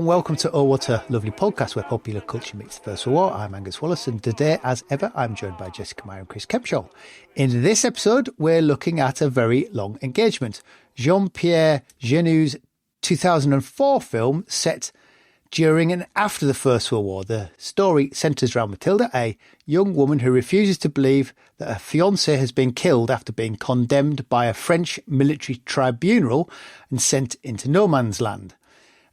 welcome to Oh What a Lovely Podcast, where popular culture meets the First World War. I'm Angus Wallace, and today, as ever, I'm joined by Jessica Meyer and Chris Kempshaw. In this episode, we're looking at a very long engagement. Jean-Pierre Jeunet's 2004 film set during and after the First World War. The story centres around Mathilde, a young woman who refuses to believe that her fiancé has been killed after being condemned by a French military tribunal and sent into no man's land.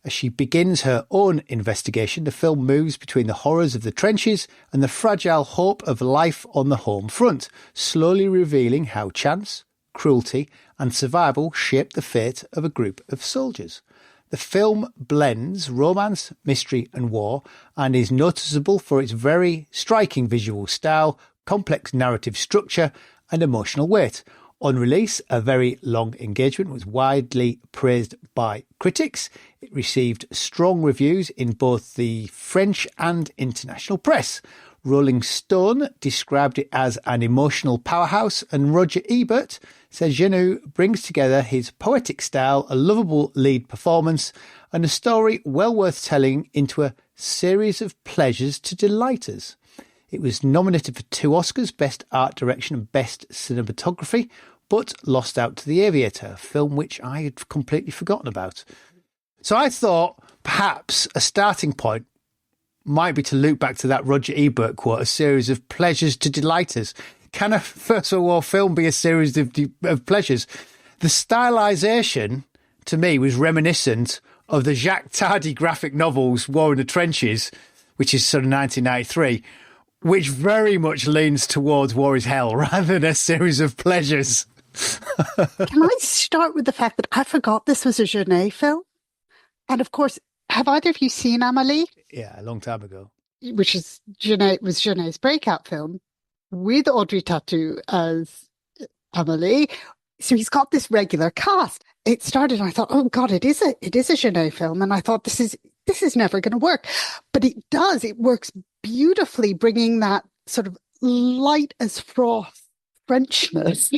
As she begins her own investigation, the film moves between the horrors of the trenches and the fragile hope of life on the home front, slowly revealing how chance, cruelty and survival shape the fate of a group of soldiers. The film blends romance, mystery and war, and is noticeable for its very striking visual style, complex narrative structure and emotional weight. On release, A Very Long Engagement was widely praised by critics. It received strong reviews in both the French and international press. Rolling Stone described it as an emotional powerhouse, and Roger Ebert says Jeunet brings together his poetic style, a lovable lead performance, and a story well worth telling into a series of pleasures to delight us. It was nominated for 2 Oscars, Best Art Direction and Best Cinematography, but lost out to The Aviator, a film which I had completely forgotten about. So I thought perhaps a starting point might be to loop back to that Roger Ebert quote, a series of pleasures to delight us. Can a First World War film be a series of pleasures? The stylisation, to me, was reminiscent of the Jacques Tardy graphic novels War in the Trenches, which is sort of 1993, which very much leans towards War is Hell rather than a series of pleasures. Can I start with the fact that I forgot this was a Jeunet film? And of course, have either of you seen Amilie? Yeah, a long time ago. Which was Jeunet's breakout film with Audrey Tautou as Amilie. So he's got this regular cast. It started and I thought, oh God, it is a Jeunet film. And I thought this is never going to work. But it does. It works beautifully, bringing that sort of light as froth Frenchness,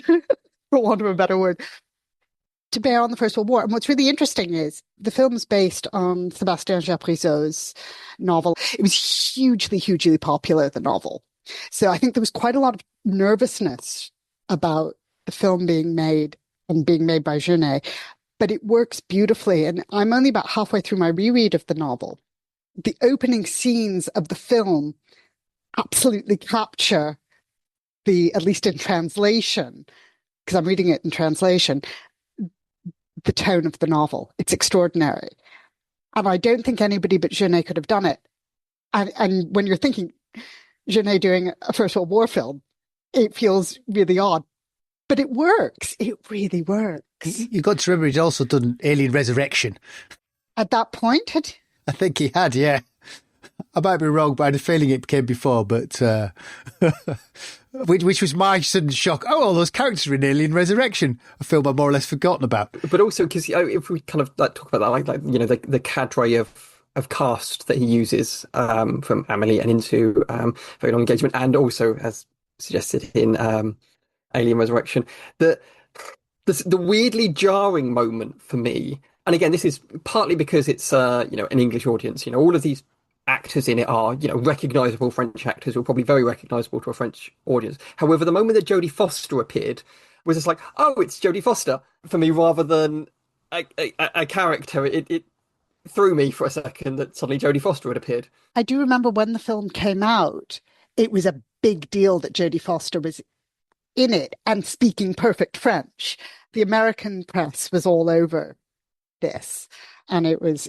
for want of a better word, to bear on the First World War. And what's really interesting is the film's based on Sébastien Japrisot's novel. It was hugely, hugely popular, the novel. So I think there was quite a lot of nervousness about the film being made and being made by Jeunet, but it works beautifully. And I'm only about halfway through my reread of the novel. The opening scenes of the film absolutely capture at least in translation, because I'm reading it in translation, the tone of the novel. It's extraordinary. And I don't think anybody but Jeunet could have done it. And when you're thinking Jeunet doing a First World War film, it feels really odd. But it works. It really works. You got to remember he'd also done Alien Resurrection. At that point? I think he had, yeah. I might be wrong, but I had a feeling it came before, but which was my sudden shock. Oh, all those characters are in Alien Resurrection, a film I've more or less forgotten about. But also, because if we kind of talk about that, like the cadre of cast that he uses from Amilie and into Very Long Engagement, and also as suggested in Alien Resurrection, the weirdly jarring moment for me. And again, this is partly because it's an English audience. All of these actors in it are, recognisable French actors who are probably very recognisable to a French audience. However, the moment that Jodie Foster appeared was just like, oh, it's Jodie Foster for me, rather than a character. It threw me for a second that suddenly Jodie Foster had appeared. I do remember when the film came out, it was a big deal that Jodie Foster was in it and speaking perfect French. The American press was all over this, and it was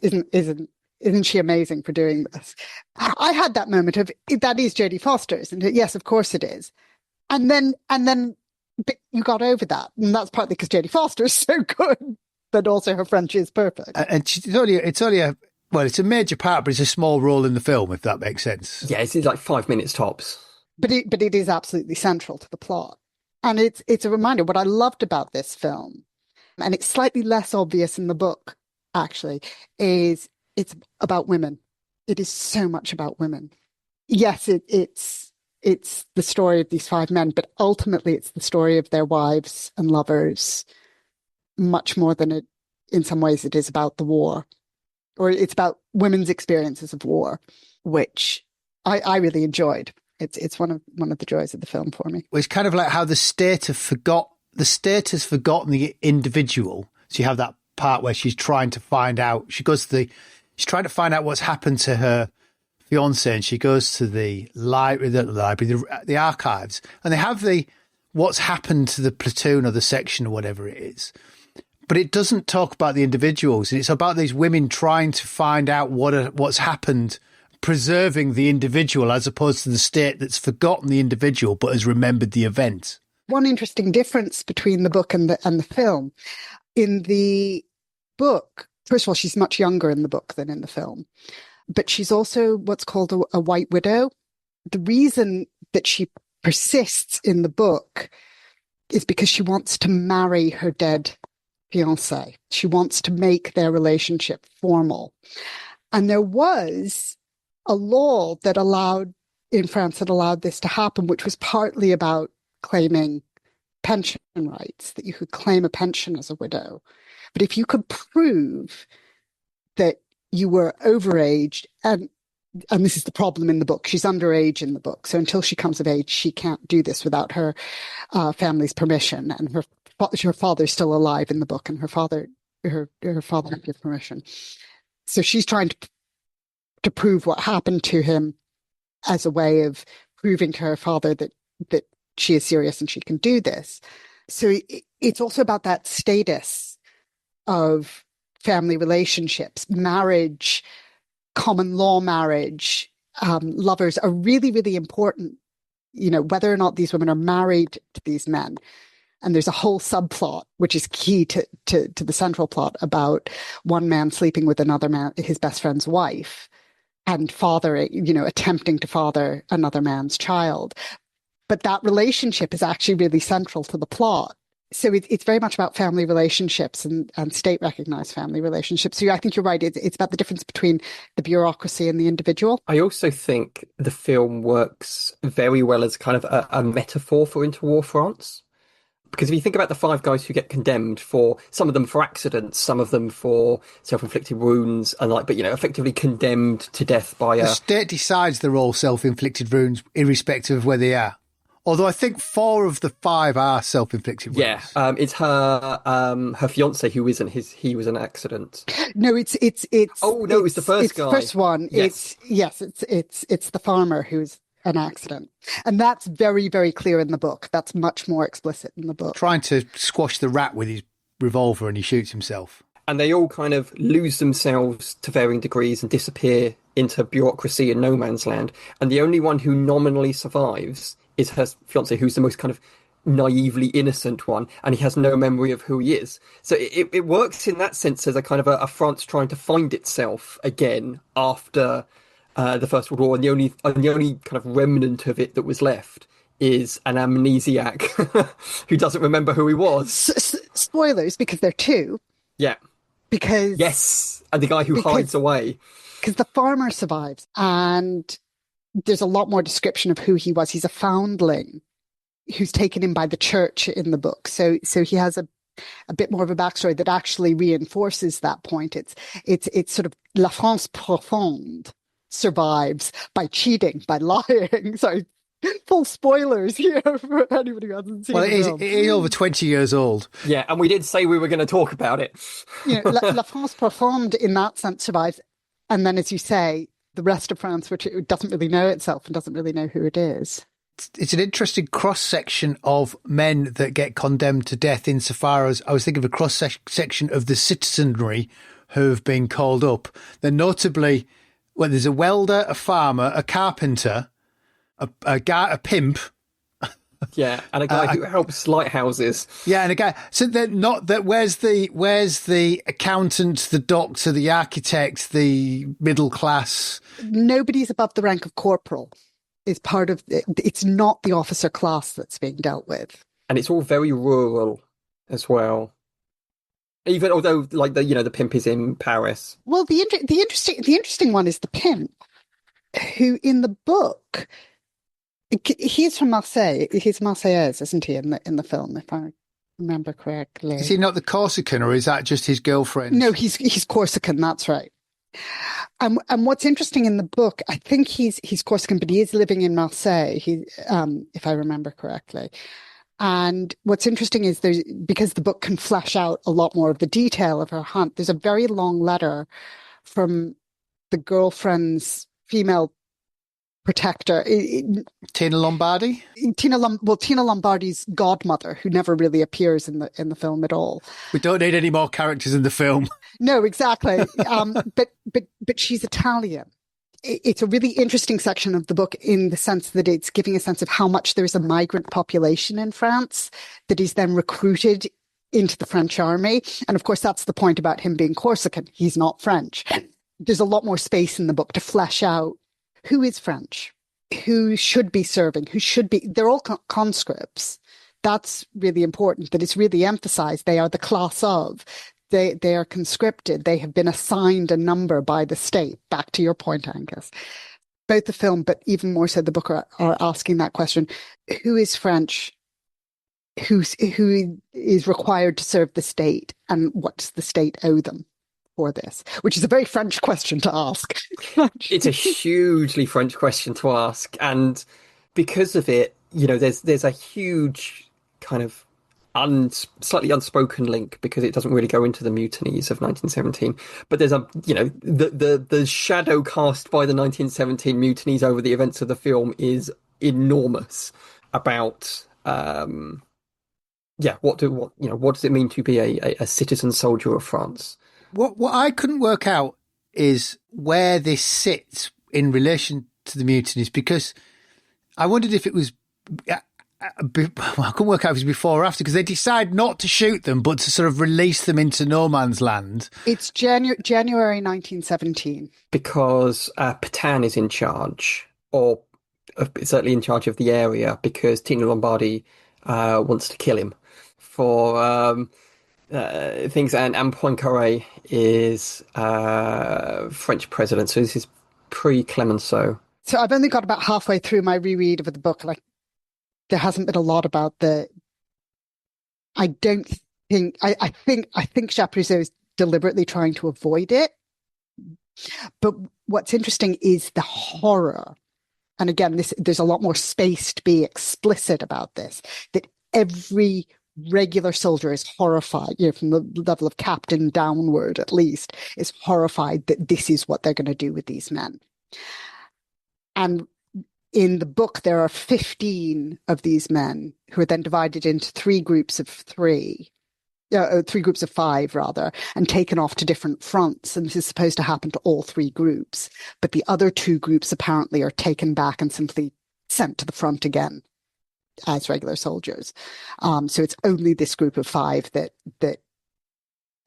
isn't she amazing for doing this? I had that moment of, that is Jodie Foster, isn't it? Yes, of course it is. And then you got over that, and that's partly because Jodie Foster is so good, but also her French is perfect. And it's a major part, but it's a small role in the film, if that makes sense. Yeah, it's like 5 minutes tops. But it is absolutely central to the plot. And it's a reminder, what I loved about this film, and it's slightly less obvious in the book, actually, is it's about women. It is so much about women. Yes, it's the story of these 5 men, but ultimately it's the story of their wives and lovers, much more than in some ways it is about the war. or it's about women's experiences of war, which I really enjoyed. It's one of the joys of the film for me. Well, it's kind of like how the state has forgotten the individual. So you have that part where she's trying to find out. She's trying to find out what's happened to her fiancé, and she goes to the archives, and they have what's happened to the platoon or the section or whatever it is. But it doesn't talk about the individuals. It's about these women trying to find out what's happened, preserving the individual, as opposed to the state that's forgotten the individual but has remembered the event. One interesting difference between the book and the film. In the book, first of all, she's much younger in the book than in the film, but she's also what's called a white widow. The reason that she persists in the book is because she wants to marry her dead fiancé. She wants to make their relationship formal. And there was a law that allowed this to happen, which was partly about claiming pension rights, that you could claim a pension as a widow. But if you could prove that you were overaged, and this is the problem in the book, she's underage in the book. So until she comes of age, she can't do this without her family's permission. And her father's still alive in the book, and her father didn't give permission. So she's trying to prove what happened to him as a way of proving to her father that she is serious and she can do this. So it's also about that status of family relationships, marriage, common law marriage, lovers are really, really important, whether or not these women are married to these men. And there's a whole subplot, which is key to the central plot, about one man sleeping with another man, his best friend's wife, and attempting to father another man's child. But that relationship is actually really central to the plot. So it's very much about family relationships and state-recognized family relationships. So I think you're right. It's about the difference between the bureaucracy and the individual. I also think the film works very well as kind of a metaphor for interwar France. Because if you think about the 5 guys who get condemned, for some of them for accidents, some of them for self-inflicted wounds, and effectively condemned to death by the state decides they're all self-inflicted wounds, irrespective of where they are. Although I think 4 of the 5 are self-inflicted wounds. Yeah, it's her fiancé who isn't. He was an accident. No, it's. Oh no, it's the first guy. The first one. Yes. It's the farmer who's an accident, and that's very, very clear in the book. That's much more explicit in the book. Trying to squash the rat with his revolver, and he shoots himself. And they all kind of lose themselves to varying degrees and disappear into bureaucracy and no man's land. And the only one who nominally survives is her fiancé, who's the most kind of naively innocent one, and he has no memory of who he is. So it works in that sense as a kind of a France trying to find itself again after the First World War, and the only kind of remnant of it that was left is an amnesiac who doesn't remember who he was. Spoilers, because they're 2. Yeah. Because yes, and the guy who hides away. Because the farmer survives, and there's a lot more description of who he was. He's a foundling who's taken in by the church in the book. So he has a bit more of a backstory that actually reinforces that point. It's sort of La France profonde survives by cheating, by lying. So full spoilers here for anybody who hasn't seen it. Well, it is over 20 years old. Yeah, and we did say we were going to talk about it. La France profonde in that sense survives. And then, as you say, the rest of France, which it doesn't really know itself and doesn't really know who it is. It's an interesting cross-section of men that get condemned to death, insofar as I was thinking of a cross-section of the citizenry who have been called up. They're notably, well, there's a welder, a farmer, a carpenter, a guy, a pimp. Yeah, and a guy who helps lighthouses. Yeah, and a guy. So they're not that. Where's the accountant, the doctor, the architect, the middle class? Nobody's above the rank of corporal. Is part of it. It's not the officer class that's being dealt with, and it's all very rural as well. Even although, the pimp is in Paris. Well, the interesting one is the pimp, who in the book. He's from Marseille. He's Marseillaise, isn't he, in the film, if I remember correctly? Is he not the Corsican, or is that just his girlfriend? No, he's Corsican, that's right. And what's interesting in the book, I think he's Corsican, but he is living in Marseille, if I remember correctly. And what's interesting is because the book can flesh out a lot more of the detail of her hunt, there's a very long letter from the girlfriend's female protector, Tina Lombardi. Tina Lombardi's godmother, who never really appears in the film at all. We don't need any more characters in the film. No, exactly. But she's Italian. It's a really interesting section of the book in the sense that it's giving a sense of how much there's a migrant population in France that is then recruited into the French army. And of course, that's the point about him being Corsican. He's not French. There's a lot more space in the book to flesh out who is French, who should be serving, they're all conscripts. That's really important, that it's really emphasized. They are the class of. They are conscripted. They have been assigned a number by the state. Back to your point, Angus. Both the film, but even more so the book, are asking that question. Who is French? Who is required to serve the state? And what does the state owe them for this? Which is a very French question to ask. It's a hugely French question to ask. And because of it, there's a huge kind of slightly unspoken link, because it doesn't really go into the mutinies of 1917, but there's the shadow cast by the 1917 mutinies over the events of the film is enormous about what does it mean to be a citizen soldier of France. What I couldn't work out is where this sits in relation to the mutinies, because I wondered if it was I couldn't work out if it was before or after, because they decide not to shoot them, but to sort of release them into no man's land. It's January 1917. Because Pétain is in charge, or certainly in charge of the area, because Tina Lombardi wants to kill him for things. And Poincaré is French president, so this is pre-Clemenceau. So I've only got about halfway through my reread of the book, like, there hasn't been a lot about I think Japrisot is deliberately trying to avoid it. But what's interesting is the horror. And again, there's a lot more space to be explicit about this, that every regular soldier is horrified, from the level of captain downward, at least, is horrified that this is what they're going to do with these men. And in the book, there are 15 of these men who are then divided into three groups of five, rather, and taken off to different fronts. And this is supposed to happen to all three groups. But the other two groups apparently are taken back and simply sent to the front again as regular soldiers. So it's only this group of five that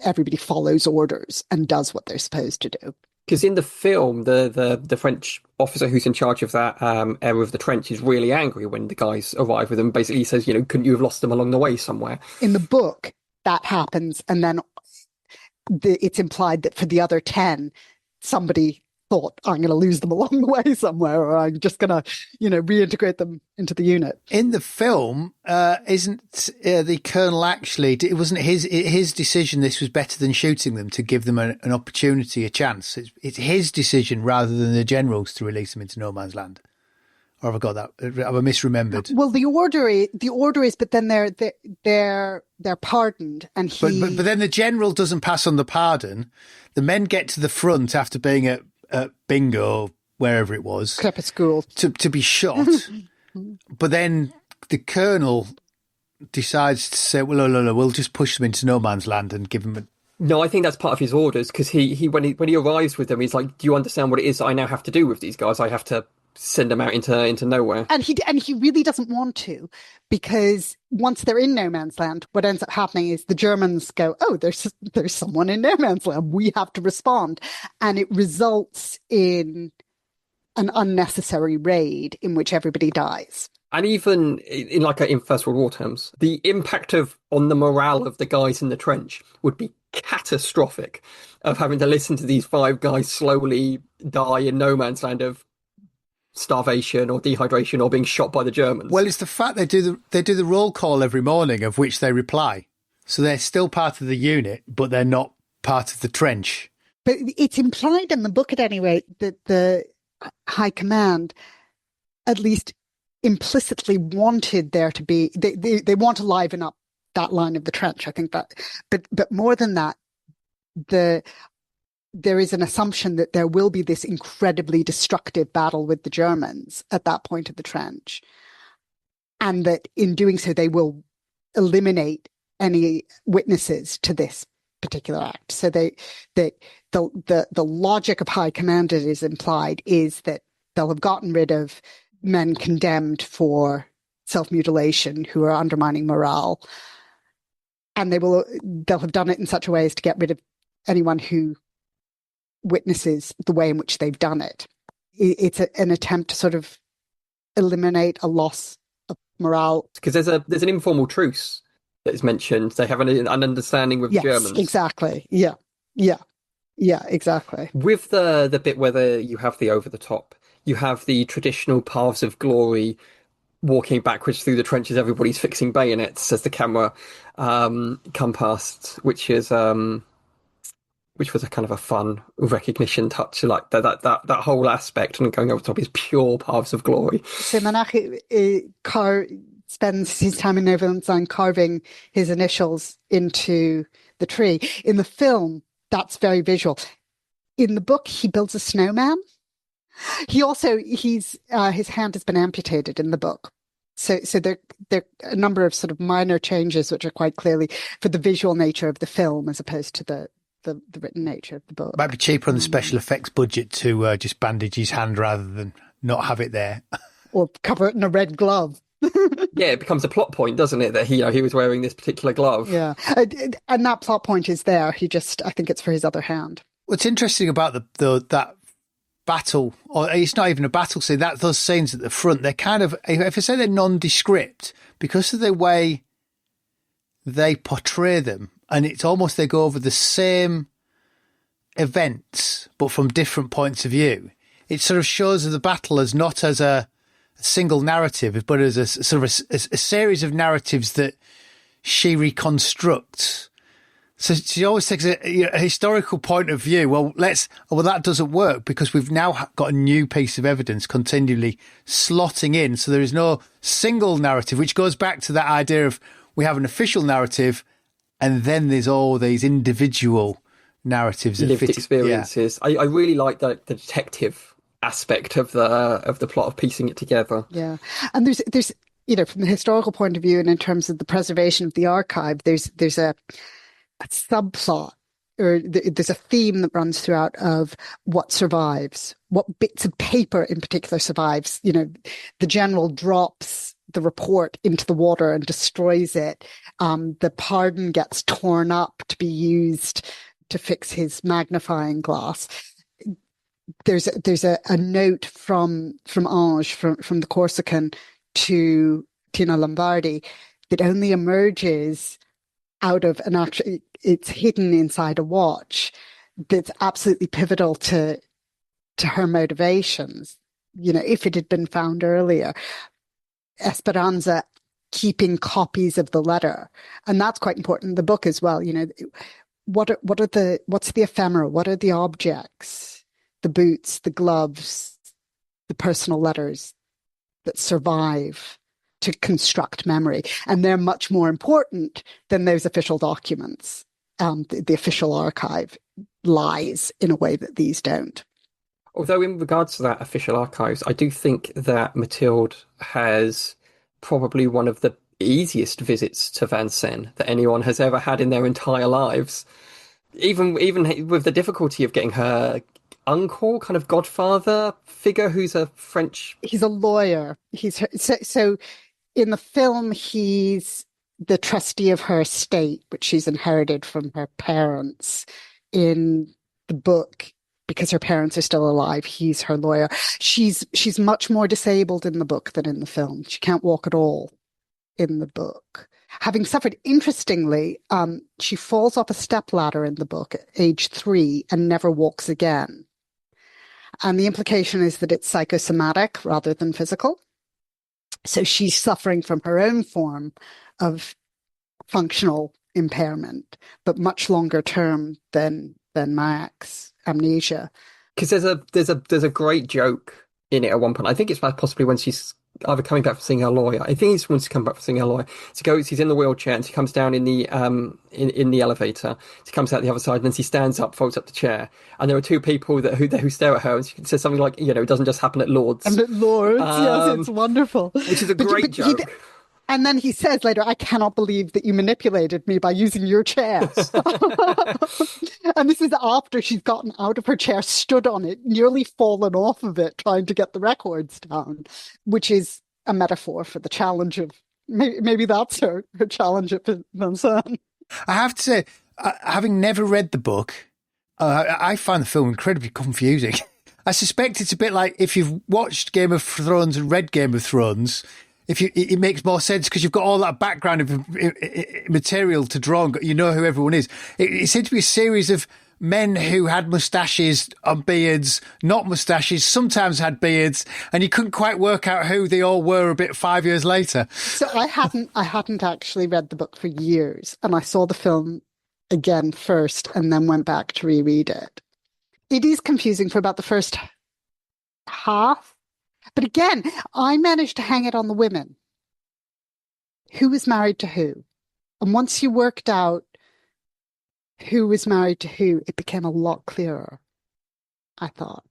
everybody follows orders and does what they're supposed to do. Because in the film, the French officer who's in charge of that area of the trench is really angry when the guys arrive with them. Basically, he says, couldn't you have lost them along the way somewhere? In the book, that happens. And then it's implied that for the other 10, somebody thought, I'm going to lose them along the way somewhere, or I'm just going to, reintegrate them into the unit. In the film, isn't the colonel actually, it wasn't his decision this was better than shooting them, to give them an opportunity, a chance? It's his decision rather than the general's to release them into no man's land. Or have I got that? Have I misremembered? Well, the order is, but then they're pardoned, and But then the general doesn't pass on the pardon. The men get to the front after being at bingo, wherever it was, Crêpe school, to be shot. But then the colonel decides to say, well, no, we'll just push them into no man's land and give them No, I think that's part of his orders, because he when he arrives with them, he's like, do you understand what it is I now have to do with these guys? I have to send them out into nowhere. And he really doesn't want to, because once they're in no man's land, what ends up happening is the Germans go, oh, there's someone in no man's land, we have to respond. And it results in an unnecessary raid in which everybody dies. And even in First World War terms, the impact on the morale of the guys in the trench would be catastrophic, of having to listen to these five guys slowly die in no man's land of starvation or dehydration or being shot by the Germans. Well, it's the fact they do the roll call every morning, of which they reply. So they're still part of the unit, but they're not part of the trench. But it's implied in the book at any rate that the High Command at least implicitly wanted there to be, they want to liven up that line of the trench, I think that, but more than that, there is an assumption that there will be this incredibly destructive battle with the Germans at that point of the trench. And that in doing so, they will eliminate any witnesses to this particular act. So the logic of High Command, it is implied, is that they'll have gotten rid of men condemned for self-mutilation who are undermining morale. And they'll have done it in such a way as to get rid of anyone who witnesses the way in which they've done it. It's an attempt to sort of eliminate a loss of morale. Because there's an informal truce that is mentioned. They have an understanding with the Germans. Exactly. Yeah, exactly. With the bit where you have the over the top, you have the traditional paths of glory, walking backwards through the trenches. Everybody's fixing bayonets as the camera come past, which was a kind of a fun recognition touch. Like that whole aspect and going over the top is pure paths of glory. So Monarch spends his time in Neuville carving his initials into the tree. In the film, that's very visual. In the book, he builds a snowman. His hand has been amputated in the book. So there are a number of sort of minor changes which are quite clearly for the visual nature of the film as opposed to the written nature of the book. Might be cheaper on the special effects budget to just bandage his hand rather than not have it there. Or cover it in a red glove. Yeah, it becomes a plot point, doesn't it? That he was wearing this particular glove. Yeah, and that plot point is there. I think it's for his other hand. What's interesting about that battle, or it's not even a battle scene, those scenes at the front, they're kind of, if I say they're nondescript, because of the way they portray them, and it's almost they go over the same events, but from different points of view. It sort of shows the battle as not as a single narrative, but as a sort of a series of narratives that she reconstructs. So she always takes a historical point of view. Well, that doesn't work because we've now got a new piece of evidence continually slotting in. So there is no single narrative, which goes back to that idea of we have an official narrative and then there's all these individual narratives. Lived experiences. Yeah. I really like the detective aspect of the plot of piecing it together. Yeah. And there's from the historical point of view and in terms of the preservation of the archive, there's a subplot, or there's a theme that runs throughout of what survives, what bits of paper in particular survives. The general drops the report into the water and destroys it. The pardon gets torn up to be used to fix his magnifying glass. There's a note from Ange, from the Corsican to Tina Lombardi that only emerges out of an actual, it's hidden inside a watch that's absolutely pivotal to her motivations. If it had been found earlier, Esperanza keeping copies of the letter, and that's quite important in the book as well. What's the ephemera? What are the objects, the boots, the gloves, the personal letters that survive to construct memory? And they're much more important than those official documents. The official archive lies in a way that these don't. Although in regards to that official archives, I do think that Mathilde has probably one of the easiest visits to Vincennes that anyone has ever had in their entire lives. Even with the difficulty of getting her uncle, kind of godfather figure, who's a French... He's a lawyer. So in the film, he's the trustee of her estate, which she's inherited from her parents. In the book, because her parents are still alive, he's her lawyer. She's much more disabled in the book than in the film. She can't walk at all in the book. Having suffered, interestingly, she falls off a stepladder in the book at age 3 and never walks again. And the implication is that it's psychosomatic rather than physical. So she's suffering from her own form of functional impairment, but much longer term than Max. amnesia. Because there's a great joke in it at one point. I think it's possibly when she's either coming back from seeing her lawyer. I think it's when she's come back from seeing her lawyer. She's in the wheelchair and she comes down in the in the elevator. She comes out the other side and then she stands up, folds up the chair, and there are two people who stare at her, and she says something like, it doesn't just happen at Lord's. And at Lord's, yes, it's wonderful. Which is a great joke. And then he says later, I cannot believe that you manipulated me by using your chair. And this is after she's gotten out of her chair, stood on it, nearly fallen off of it, trying to get the records down, which is a metaphor for the challenge of, maybe that's her challenge at Vincent. I have to say, having never read the book, I find the film incredibly confusing. I suspect it's a bit like if you've watched Game of Thrones and read Game of Thrones, it makes more sense because you've got all that background of material to draw on. You know who everyone is. It seemed to be a series of men who had moustaches and beards, not moustaches, sometimes had beards, and you couldn't quite work out who they all were a bit 5 years later. So I hadn't actually read the book for years, and I saw the film again first and then went back to reread it. It is confusing for about the first half. But again, I managed to hang it on the women. Who was married to who? And once you worked out who was married to who, it became a lot clearer, I thought.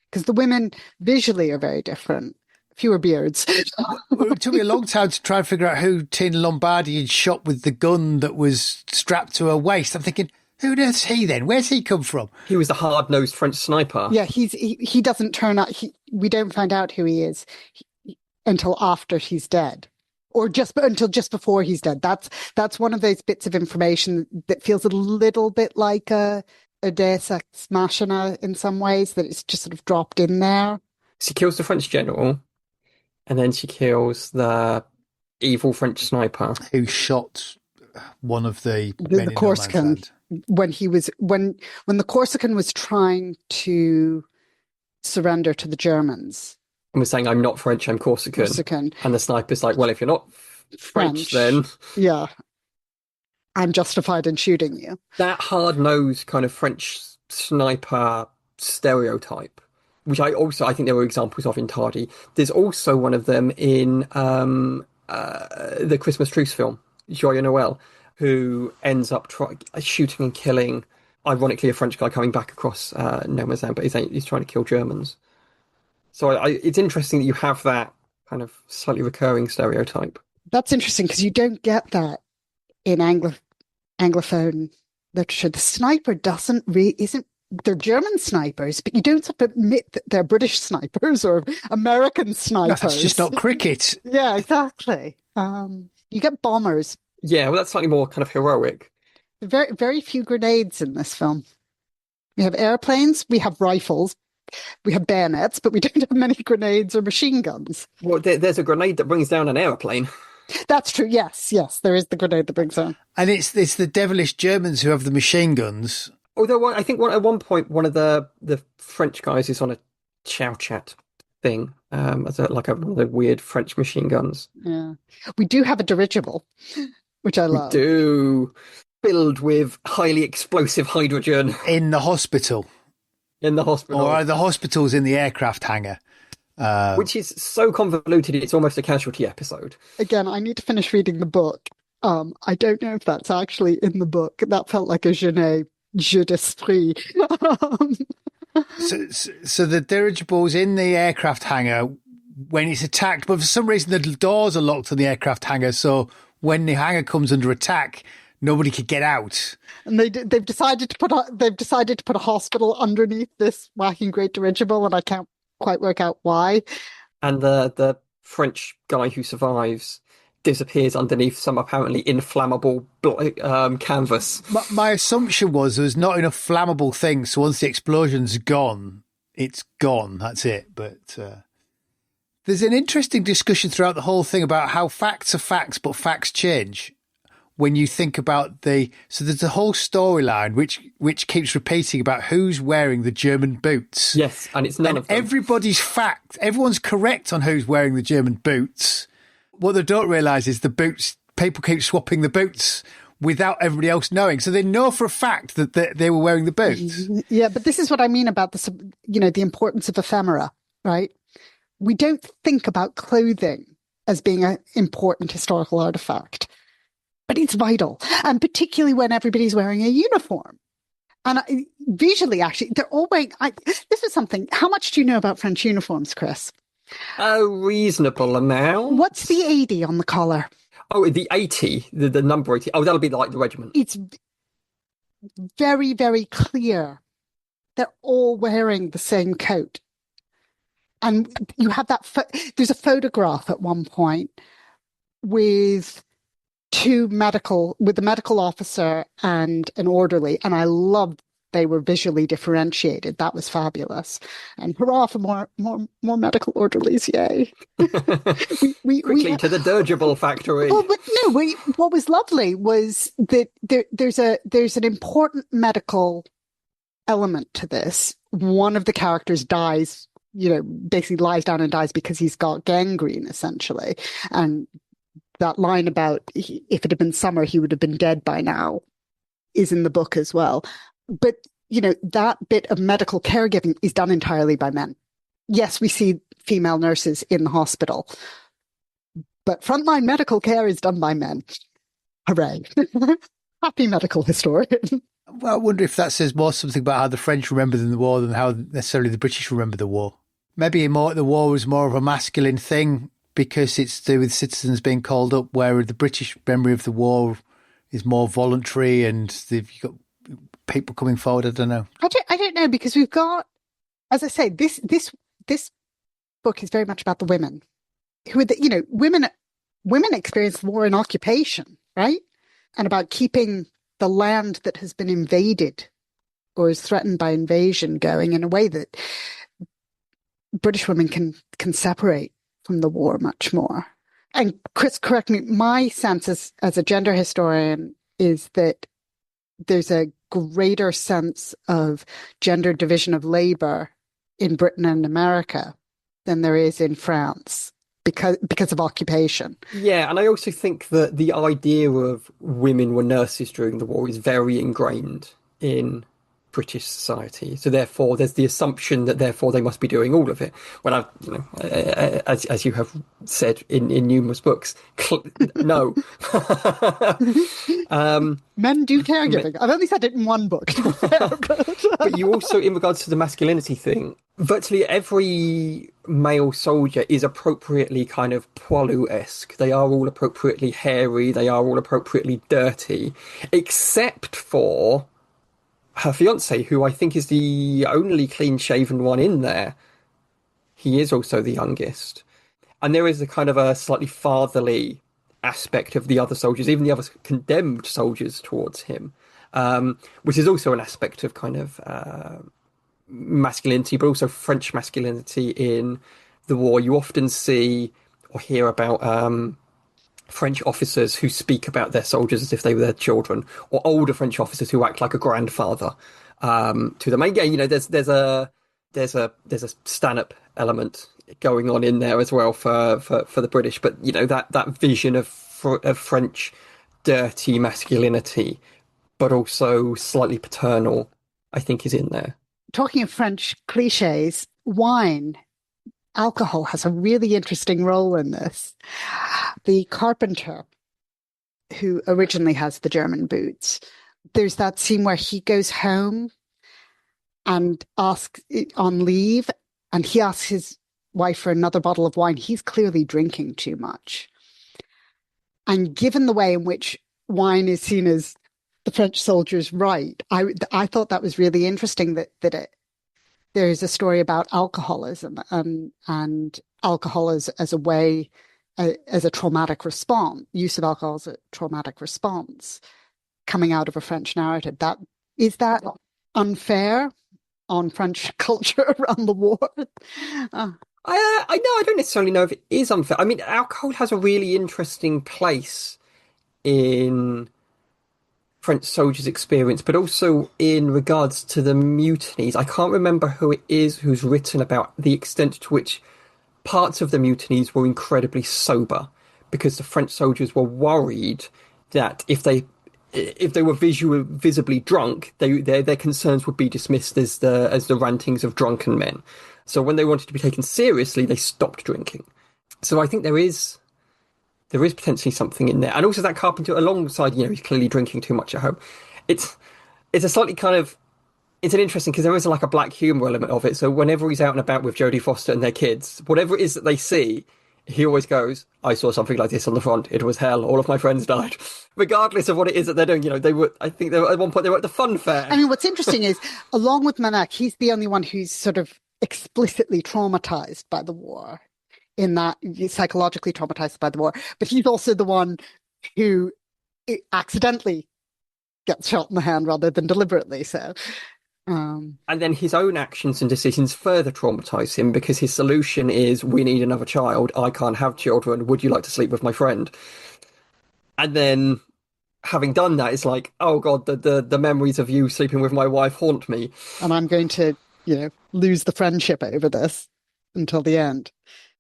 Because the women visually are very different. Fewer beards. It took me a long time to try and figure out who Tina Lombardi had shot with the gun that was strapped to her waist. I'm thinking, who on earth's he then? Where's he come from? He was the hard-nosed French sniper. Yeah, he doesn't turn out. We don't find out who he is until after he's dead, or until just before he's dead. That's one of those bits of information that feels a little bit like a Deus Ex Machina in some ways, that it's just sort of dropped in there. She kills the French general, and then she kills the evil French sniper who shot one of the Corsican. When the Corsican was trying to surrender to the Germans. And was saying, I'm not French, I'm Corsican. And the sniper's like, well, if you're not French, then... Yeah. I'm justified in shooting you. That hard-nosed kind of French sniper stereotype, which I think there were examples of in Tardy. There's also one of them in the Christmas Truce film, Joyeux Noël, who ends up shooting and killing, ironically, a French guy coming back across No Man's Land, but he's trying to kill Germans. So it's interesting that you have that kind of slightly recurring stereotype. That's interesting because you don't get that in Anglophone literature. The sniper isn't. They're German snipers, but you don't have to admit that they're British snipers or American snipers. That's just not cricket. Yeah, exactly. You get bombers. Yeah, well, that's slightly more kind of heroic. Very, very few grenades in this film. We have airplanes, we have rifles, we have bayonets, but we don't have many grenades or machine guns. Well, there's a grenade that brings down an airplane. That's true. Yes, there is the grenade that brings down. And it's the devilish Germans who have the machine guns. Although I think at one point one of the French guys is on a chow chat thing, as one of the weird French machine guns. Yeah, we do have a dirigible, which I love. We do, filled with highly explosive hydrogen in the hospital. Or the hospital's in the aircraft hangar. Which is so convoluted, it's almost a casualty episode. Again, I need to finish reading the book. I don't know if that's actually in the book. That felt like a Jeunet jeu d'esprit. So the dirigible's in the aircraft hangar when it's attacked, but for some reason the doors are locked on the aircraft hangar, so when the hangar comes under attack, nobody could get out. And they've decided to put a hospital underneath this whacking great dirigible, and I can't quite work out why. And the French guy who survives disappears underneath some apparently inflammable canvas. My assumption was there was not enough flammable things, so once the explosion's gone, it's gone. That's it. But there's an interesting discussion throughout the whole thing about how facts are facts, but facts change. When you think about so there's a whole storyline which keeps repeating about who's wearing the German boots. Yes, and it's none of them. Everyone's correct on who's wearing the German boots. What they don't realise is the boots, people keep swapping the boots without everybody else knowing. So they know for a fact that they were wearing the boots. Yeah, but this is what I mean about the importance of ephemera, right? We don't think about clothing as being an important historical artifact, but it's vital. And particularly when everybody's wearing a uniform. And visually, actually, they're all wearing... this is something... How much do you know about French uniforms, Chris? A reasonable amount. What's the 80 on the collar? Oh, the 80, the number 80. Oh, that'll be like the regiment. It's very, very clear. They're all wearing the same coat. And you have that... there's a photograph at one point with the medical officer and an orderly, and I loved they were visually differentiated. That was fabulous. And hurrah for more medical orderlies, yay. Quickly to the dirigible factory. Well, but no, what was lovely was that there's an important medical element to this. One of the characters dies, basically lies down and dies because he's got gangrene, essentially. And that line about if it had been summer, he would have been dead by now is in the book as well. But, that bit of medical caregiving is done entirely by men. Yes, we see female nurses in the hospital, but frontline medical care is done by men. Hooray. Happy medical historian. Well, I wonder if that says more something about how the French remember the war than how necessarily the British remember the war. Maybe the war was more of a masculine thing because it's to do with citizens being called up, where the British memory of the war is more voluntary and you've got people coming forward. I don't know. I don't know, because we've got, as I say, this book is very much about the women who are women experience the war in occupation, right? And about keeping the land that has been invaded or is threatened by invasion going in a way that British women can separate from the war much more. And Chris, correct me, my sense as a gender historian is that there's a greater sense of gender division of labor in Britain and America than there is in France because of occupation. Yeah, and I also think that the idea of women were nurses during the war is very ingrained in British society. So therefore, there's the assumption that therefore they must be doing all of it. When as you have said in numerous books, no. Men do caregiving. I've only said it in one book. But you also, in regards to the masculinity thing, virtually every male soldier is appropriately kind of Poilu-esque. They are all appropriately hairy. They are all appropriately dirty, except for her fiancé, who I think is the only clean-shaven one in there. He is also the youngest. And there is a kind of a slightly fatherly aspect of the other soldiers, even the other condemned soldiers towards him, which is also an aspect of kind of masculinity, but also French masculinity in the war. You often see or hear about French officers who speak about their soldiers as if they were their children, or older French officers who act like a grandfather to them. And again, there's a stand-up element going on in there as well for the British. But that vision of French dirty masculinity, but also slightly paternal, I think is in there. Talking of French cliches, wine. Alcohol has a really interesting role in this. The carpenter who originally has the German boots, there's that scene where he goes home and asks on leave, and he asks his wife for another bottle of wine. He's clearly drinking too much. And given the way in which wine is seen as the French soldiers' right, I thought that was really interesting that there is a story about alcoholism and alcohol as a way, as a traumatic response, use of alcohol as a traumatic response coming out of a French narrative. Is that unfair on French culture around the war? I don't necessarily know if it is unfair. I mean, alcohol has a really interesting place in French soldiers' experience, but also in regards to the mutinies. I can't remember who it is who's written about the extent to which parts of the mutinies were incredibly sober, because the French soldiers were worried that if they if they were visibly drunk, their concerns would be dismissed as the rantings of drunken men. So when they wanted to be taken seriously, they stopped drinking. So I think there is potentially something in there. And also that Carpenter, alongside, he's clearly drinking too much at home. It's a slightly kind of, it's an interesting, because there is like a black humour element of it. So whenever he's out and about with Jodie Foster and their kids, whatever it is that they see, he always goes, I saw something like this on the front. It was hell. All of my friends died. Regardless of what it is that they're doing, I think they were, at one point they were at the fun fair. I mean, what's interesting is, along with Manak, he's the only one who's sort of explicitly traumatized by the war, in that he's psychologically traumatized by the war. But he's also the one who accidentally gets shot in the hand rather than deliberately. So, and then his own actions and decisions further traumatize him, because his solution is, we need another child. I can't have children. Would you like to sleep with my friend? And then, having done that, it's like, oh God, the memories of you sleeping with my wife haunt me. And I'm going to, lose the friendship over this until the end.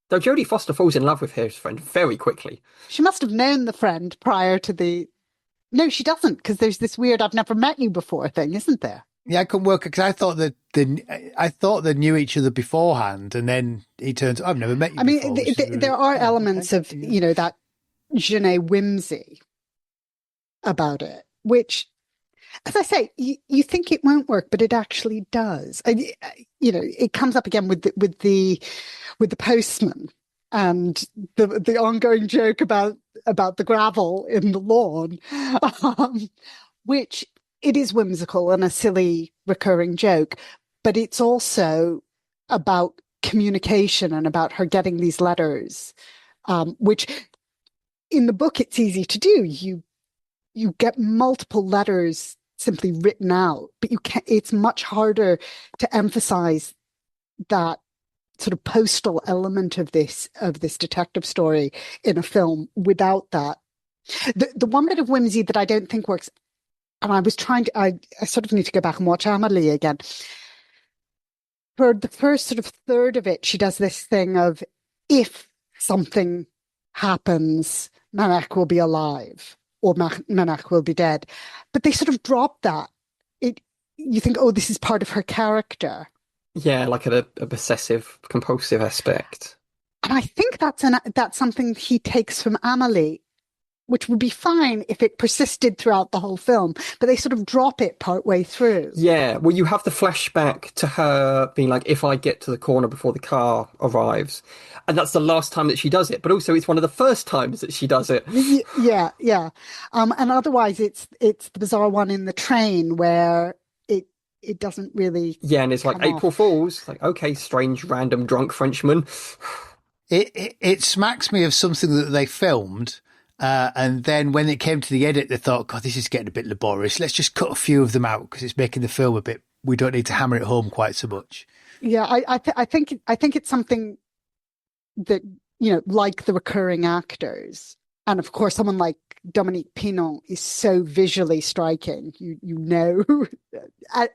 Though Jodie Foster falls in love with his friend very quickly. She must have known the friend prior to the... No, she doesn't, because there's this weird "I've never met you before" thing, isn't there? Yeah, I couldn't work, because I thought they knew each other beforehand, and then he turns, I've never met you before. I mean, there are elements of, that Jeunet whimsy about it, which, as I say, you think it won't work, but it actually does. It comes up again with the postman and the ongoing joke about the gravel in the lawn, which it is whimsical and a silly recurring joke, but it's also about communication and about her getting these letters, which in the book it's easy to do. You get multiple letters simply written out, but it's much harder to emphasize that sort of postal element of this detective story in a film without that. The one bit of whimsy that I don't think works, and I was trying to, I sort of need to go back and watch Amilie again. For the first sort of third of it, she does this thing of, if something happens, Manak will be alive, or Manak will be dead. But they sort of drop that. You think, oh, this is part of her character. Yeah, like a obsessive compulsive aspect. And I think that's something he takes from Amilie, which would be fine if it persisted throughout the whole film, but they sort of drop it partway through. Yeah, well, you have the flashback to her being like, if I get to the corner before the car arrives, and that's the last time that she does it, but also it's one of the first times that she does it. Yeah. And otherwise it's the bizarre one in the train where it doesn't really... Yeah, and it's like April Fool's, like, okay, strange, random, drunk Frenchman. It smacks me of something that they filmed, and then when it came to the edit, they thought, God, this is getting a bit laborious. Let's just cut a few of them out, because it's making the film a bit... We don't need to hammer it home quite so much. Yeah, I think it's something that, like the recurring actors, and of course someone like Dominique Pinon is so visually striking,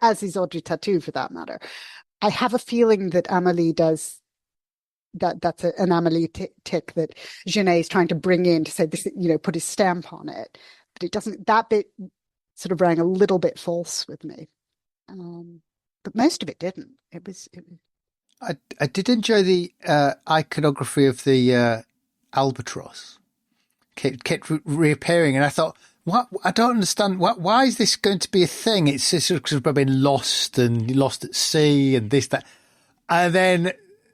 as is Audrey Tautou for that matter. I have a feeling that Amilie does that's an Amilie tick that Jeunet is trying to bring in to say this, put his stamp on it, but it doesn't. That bit sort of rang a little bit false with me, but most of it didn't. It was. I did enjoy the iconography of the albatross. Kept reappearing, and I thought, what? I don't understand. Why is this going to be a thing? It's sort of been lost at sea and this, that. And then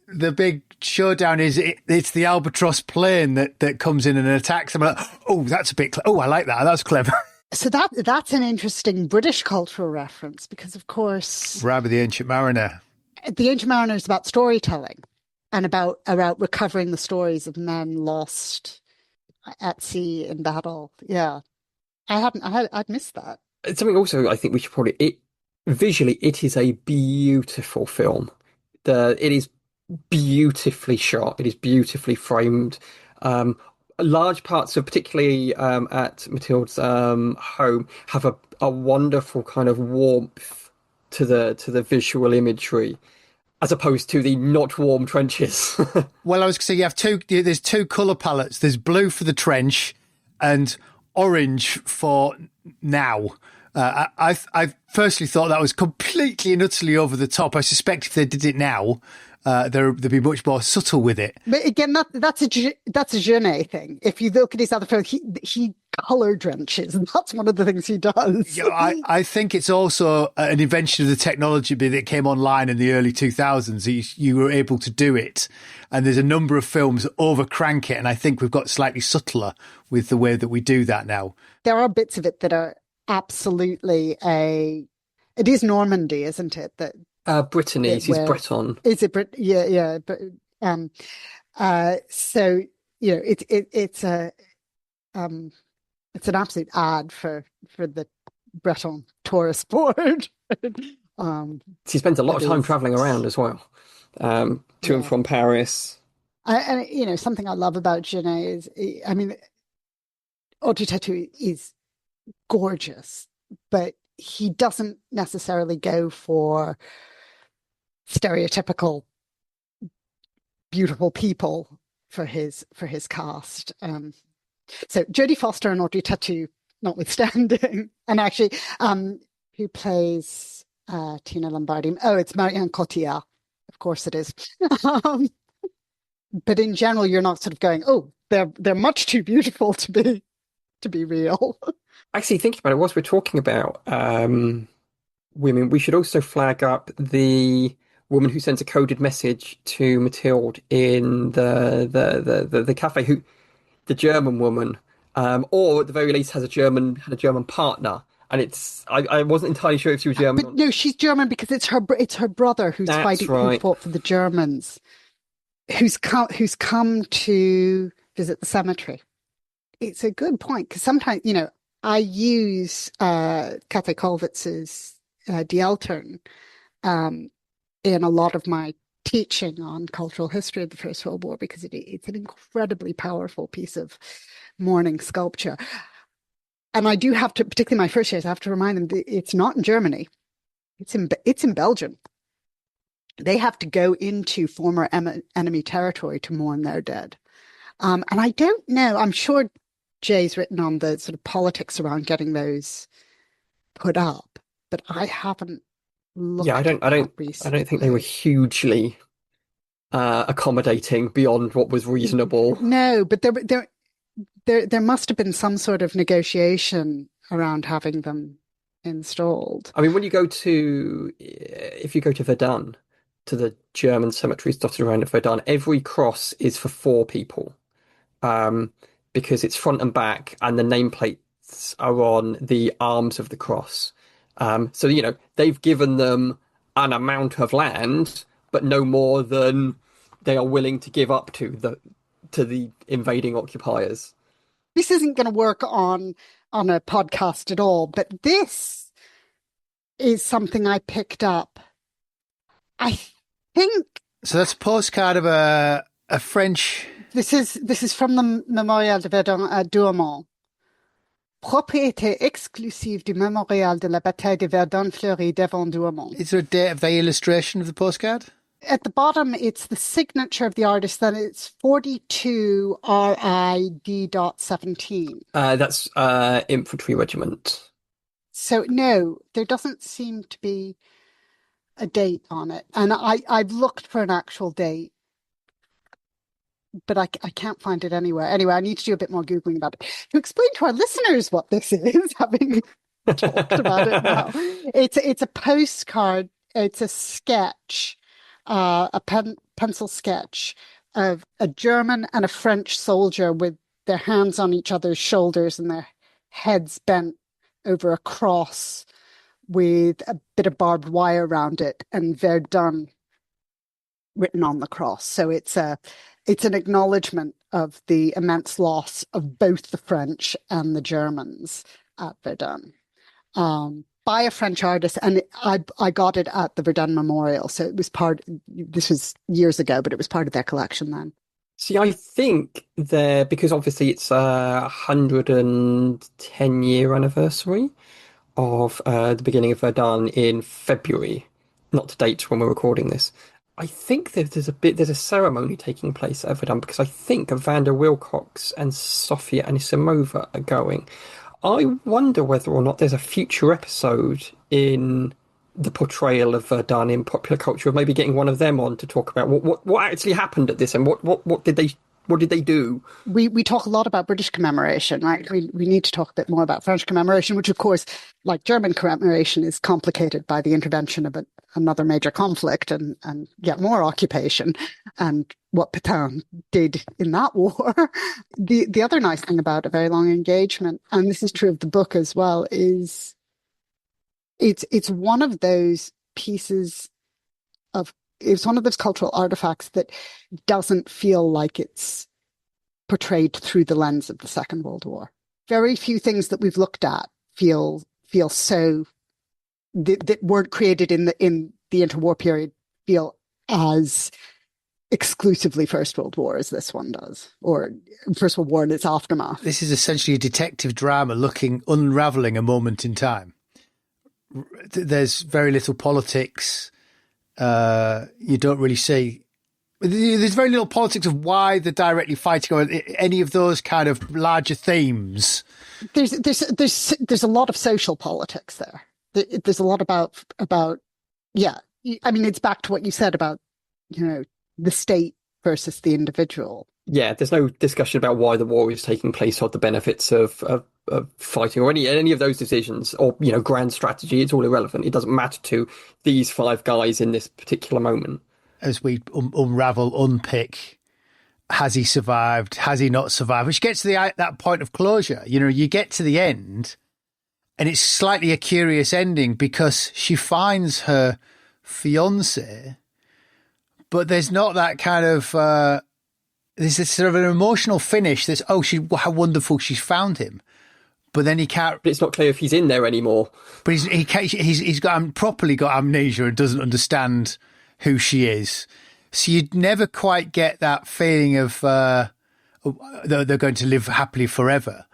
the big showdown is it's the albatross plane that comes in and attacks. I'm like, oh, that's a bit, I like that. That's clever. So that's an interesting British cultural reference, because of course... Rabbi the Ancient Mariner. The Ancient Mariner is about storytelling and about recovering the stories of men lost at sea in battle. Yeah. I'd missed that. It's something also I think we should probably... Visually, it is a beautiful film. It is beautifully shot. It is beautifully framed. Large parts of, particularly at Mathilde's home, have a wonderful kind of warmth to the visual imagery, as opposed to the not warm trenches. Well, I was going to say there's two colour palettes. There's blue for the trench and orange for now. I firstly thought that was completely and utterly over the top. I suspect if they did it now, they'd be much more subtle with it. But again, that's a Jeunet thing. If you look at his other films, he color drenches, and that's one of the things he does. I think it's also an invention of the technology that came online in the early 2000s. You were able to do it, and there's a number of films that over crank it, and I think we've got slightly subtler with the way that we do that now. There are bits of it that are absolutely it is Normandy, isn't it? That Brittany, he's Breton. Is it yeah. But so it's an absolute ad for the Breton tourist board. He spends a lot of time traveling around as well, to and from Paris. And something I love about Jeunet is, Audrey Tautou is gorgeous, but he doesn't necessarily go for stereotypical beautiful people for his cast. So Jodie Foster and Audrey Tautou notwithstanding, and actually who plays Tina Lombardi? Oh, it's Marianne Cotillard. Of course it is. But in general, you're not sort of going, oh, they're much too beautiful to be real. Actually, thinking about it, whilst we're talking about women, we should also flag up the woman who sends a coded message to Mathilde in the cafe, the German woman, or at the very least had a German partner. And I wasn't entirely sure if she was German. But no, she's German because it's her brother who's fighting, who fought for the Germans, who's come to visit the cemetery. It's a good point because sometimes, I use Kathy Kollwitz's Die Eltern in a lot of my teaching on cultural history of the First World War because it's an incredibly powerful piece of mourning sculpture. And I do have to, particularly my first years, I have to remind them that it's not in Germany. It's in Belgium. They have to go into former enemy territory to mourn their dead. And I don't know, I'm sure Jay's written on the sort of politics around getting those put up, but I haven't looked. Yeah, I don't think they were hugely accommodating beyond what was reasonable. No, but there must have been some sort of negotiation around having them installed. I mean, if you go to Verdun, to the German cemeteries dotted around at Verdun, every cross is for 4 people. Because it's front and back, and the nameplates are on the arms of the cross. So they've given them an amount of land, but no more than they are willing to give up to the invading occupiers. This isn't going to work on a podcast at all, but this is something I picked up. I think so. That's a postcard of a French. This is from the Mémorial de Verdun à Douaumont. Propriété exclusive du Mémorial de la Bataille de Verdun-Fleury devant Douaumont. Is there a date of the illustration of the postcard? At the bottom, it's the signature of the artist. Then it's 42 RID.17. That's infantry regiment. So no, there doesn't seem to be a date on it, and I've looked for an actual date, but I can't find it anywhere. Anyway, I need to do a bit more Googling about it. To explain to our listeners what this is, having talked about it now. It's a postcard, it's a sketch, a pencil sketch of a German and a French soldier with their hands on each other's shoulders and their heads bent over a cross with a bit of barbed wire around it and Verdun written on the cross. So it's an acknowledgement of the immense loss of both the French and the Germans at Verdun by a French artist. And I got it at the Verdun Memorial. So it was this was years ago, but it was part of their collection then. See, I think because obviously it's a 110-year anniversary of the beginning of Verdun in February, not to date when we're recording this. I think there's a ceremony taking place at Verdun because I think Vanda Wilcox and Sofia Anisimova are going. I wonder whether or not there's a future episode in the portrayal of Verdun in popular culture, of maybe getting one of them on to talk about what actually happened at this, and what did they do? We talk a lot about British commemoration, right? We need to talk a bit more about French commemoration, which of course, like German commemoration, is complicated by the intervention of another major conflict and yet more occupation, and what Pétain did in that war. The other nice thing about A Very Long Engagement, and this is true of the book as well, is it's one of those pieces of it's one of those cultural artifacts that doesn't feel like it's portrayed through the lens of the Second World War. Very few things that we've looked at feel so that weren't created in the interwar period feel as exclusively First World War as this one does, or First World War and its aftermath. This is essentially a detective drama unraveling a moment in time. There's very little politics. You don't really see. There's very little politics of why they're directly fighting, or any of those kind of larger themes. There's a lot of social politics there. There's a lot about yeah. I mean, it's back to what you said about the state versus the individual. Yeah, there's no discussion about why the war is taking place or the benefits of fighting or any of those decisions or grand strategy. It's all irrelevant. It doesn't matter to these five guys in this particular moment. As we unpick, has he survived? Has he not survived? Which gets to that point of closure. You get to the end, and it's slightly a curious ending because she finds her fiancé, but there's not that kind of. There's this sort of an emotional finish. There's how wonderful she's found him. But then he can't. But it's not clear if he's in there anymore. But he's properly got amnesia and doesn't understand who she is. So you'd never quite get that feeling of they're going to live happily forever.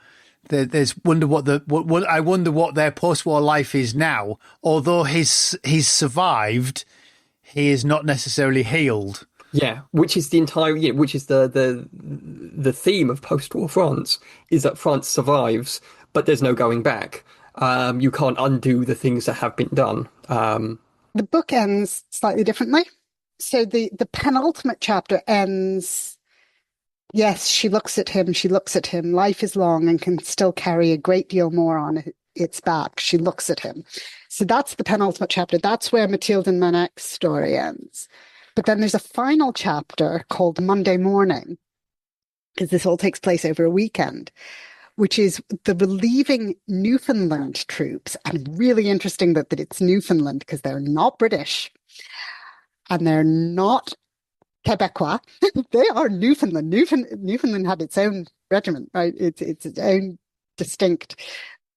I wonder what their post-war life is now. Although he's survived, he is not necessarily healed. Yeah, which is which is the theme of post-war France, is that France survives, but there's no going back. You can't undo the things that have been done. The book ends slightly differently. So the penultimate chapter ends, yes, she looks at him. Life is long and can still carry a great deal more on its back. She looks at him. So that's the penultimate chapter. That's where Mathilde and Manek's story ends. But then there's a final chapter called Monday Morning, because this all takes place over a weekend, which is the relieving Newfoundland troops. And really interesting that it's Newfoundland, because they're not British and they're not Quebecois. They are Newfoundland. Newfoundland had its own regiment, right? It's its own distinct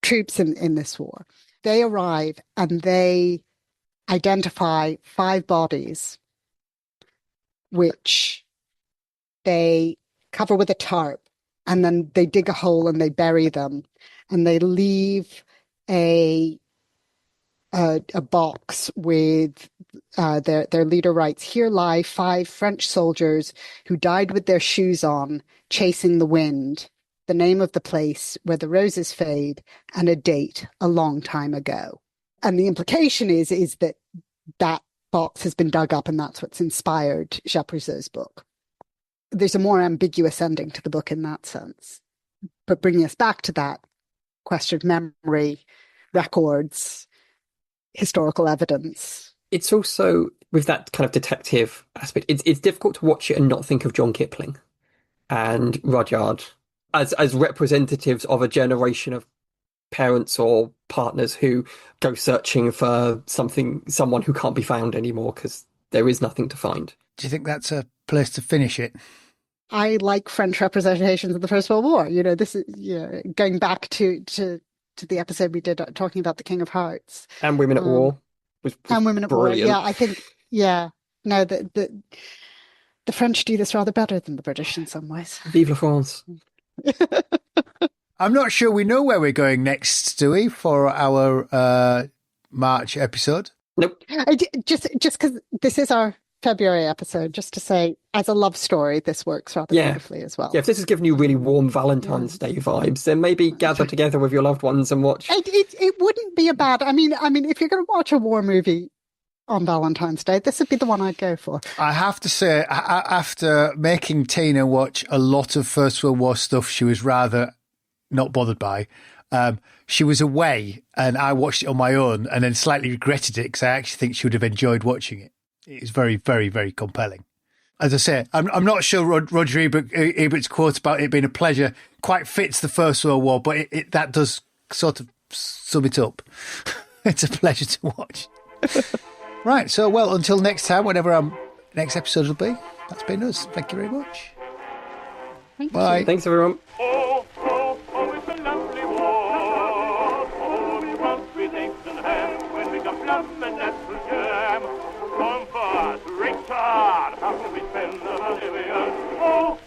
troops in this war. They arrive and they identify 5 bodies, which they cover with a tarp, and then they dig a hole and they bury them, and they leave a box with their leader writes, "Here lie 5 French soldiers who died with their shoes on, chasing the wind, the name of the place where the roses fade, and a date a long time ago." And the implication is that box has been dug up, and that's what's inspired Japrisot's book. There's a more ambiguous ending to the book in that sense. But bringing us back to that question of memory, records, historical evidence. It's also, with that kind of detective aspect, it's difficult to watch it and not think of John Kipling and Rudyard as representatives of a generation of parents or partners who go searching for someone who can't be found anymore because there is nothing to find. Do you think that's a place to finish it? I like French representations of the First World War. This is going back to the episode we did talking about the King of Hearts and Women at War. And Women at War. Yeah, I think. Yeah, no, the French do this rather better than the British in some ways. Vive la France. I'm not sure we know where we're going next, do we, for our March episode? Nope. Just because this is our February episode, just to say, as a love story, this works rather beautifully as well. Yeah, if this has given you really warm Valentine's Day vibes, then maybe gather together with your loved ones and watch. It wouldn't be a bad. I mean, if you're going to watch a war movie on Valentine's Day, this would be the one I'd go for. I have to say, after making Tina watch a lot of First World War stuff she was rather not bothered by, she was away and I watched it on my own and then slightly regretted it because I actually think she would have enjoyed watching it. It's very, very, very compelling. As I say, I'm not sure Roger Ebert's quote about it being a pleasure quite fits the First World War, but that does sort of sum it up. It's a pleasure to watch. Right, so, well, until next time, whatever our next episode will be, that's been us. Thank you very much. Bye. You. Thanks, everyone. Oh, it's a lovely war. Oh, we roast with eggs and ham when we got plum and apple jam. Comfort, Richard, how can we spend the Bolivian? Oh,